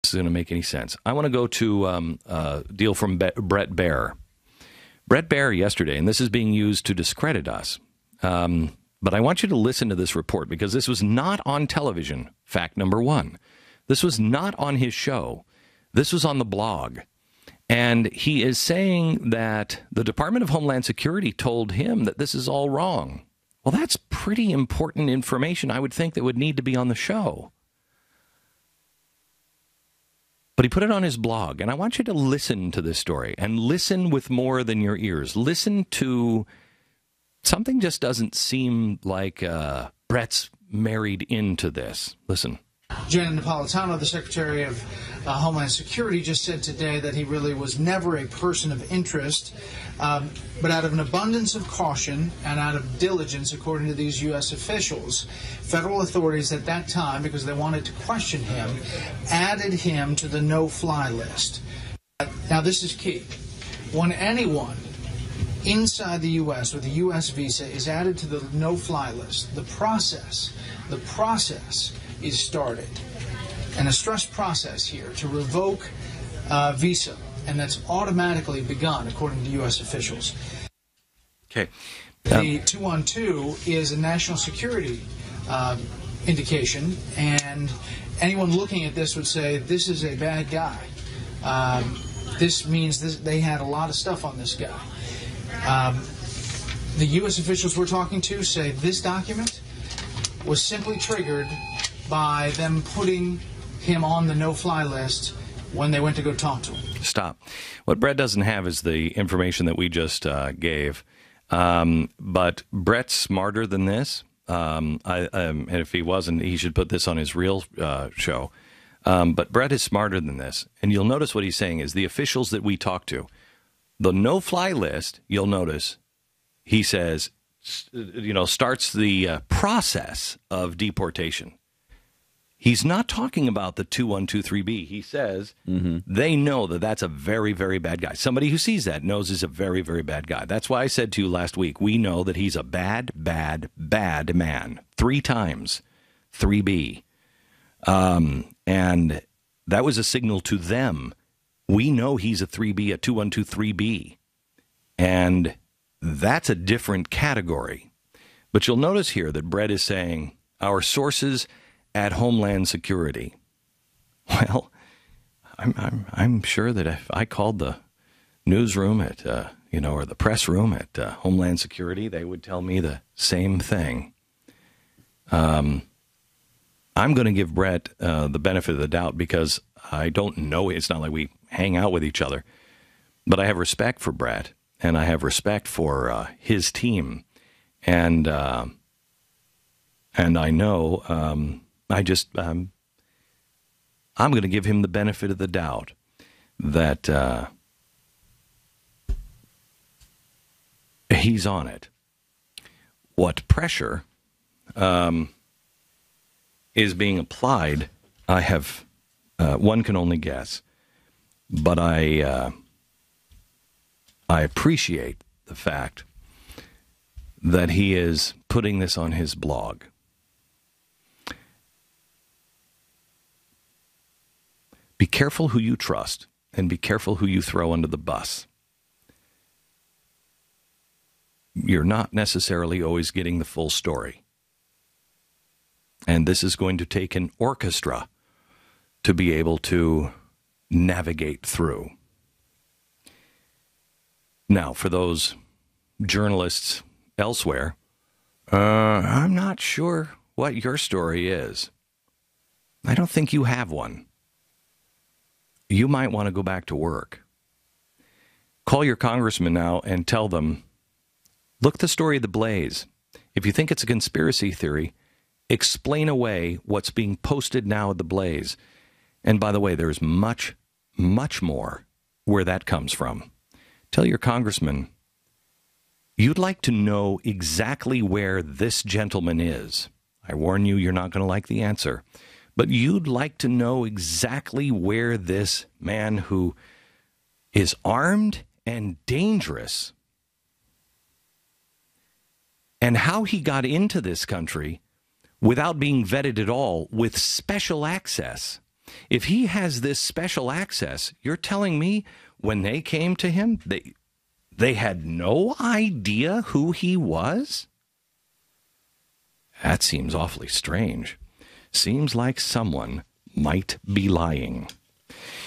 is going to make any sense. I want to go to a deal from Bret Baier. Bret Baier yesterday, and this is being used to discredit us, but I want you to listen to this report because this was not on television, fact number one. This was not on his show. This was on the blog. And he is saying that the Department of Homeland Security told him that this is all wrong. Well, that's pretty important information, I would think, that would need to be on the show. But he put it on his blog, and I want you to listen to this story, and listen with more than your ears. Listen to something just doesn't seem like Bret's married into this. Listen. Janet Napolitano, the Secretary of Homeland Security, just said today that he really was never a person of interest, but out of an abundance of caution and out of diligence, according to these U.S. officials, federal authorities at that time, because they wanted to question him, added him to the no-fly list. Now, this is key. When anyone inside the U.S. with a U.S. visa is added to the no-fly list, the process is started. And a stress process here to revoke visa, and that's automatically begun, according to U.S. officials. Okay. The 212 is a national security indication, and anyone looking at this would say this is a bad guy. This means they had a lot of stuff on this guy. The U.S. officials we're talking to say this document was simply triggered by them putting him on the no-fly list when they went to go talk to him. Stop. What Bret doesn't have is the information that we just gave. But Bret's smarter than this. And if he wasn't, he should put this on his real show. But Bret is smarter than this. And you'll notice what he's saying is the officials that we talk to, the no-fly list, you'll notice, he says, starts the process of deportation. He's not talking about the 2123B. He says they know that that's a very, very bad guy. Somebody who sees that knows he's a very, very bad guy. That's why I said to you last week, we know that he's a bad, bad, bad man. 3 times. 3B. And that was a signal to them. We know he's a 3B, a 2123B. And that's a different category. But you'll notice here that Bret is saying our sources at Homeland Security. Well, I'm sure that if I called the newsroom at or the press room at Homeland Security, they would tell me the same thing. I'm going to give Bret the benefit of the doubt because I don't know. It's not like we hang out with each other, but I have respect for Bret and I have respect for his team, and I know. I'm going to give him the benefit of the doubt that he's on it. What pressure is being applied, I have one can only guess, but I appreciate the fact that he is putting this on his blog. Be careful who you trust, and be careful who you throw under the bus. You're not necessarily always getting the full story. And this is going to take an orchestra to be able to navigate through. Now, for those journalists elsewhere, I'm not sure what your story is. I don't think you have one. You might want to go back to work. Call your congressman now and tell them, look the story of the Blaze. If you think it's a conspiracy theory, explain away what's being posted now at the Blaze. And by the way, there's much, much more where that comes from. Tell your congressman, you'd like to know exactly where this gentleman is. I warn you, you're not going to like the answer. But you'd like to know exactly where this man who is armed and dangerous and how he got into this country without being vetted at all with special access. If he has this special access, you're telling me when they came to him, they had no idea who he was? That seems awfully strange. Seems like someone might be lying.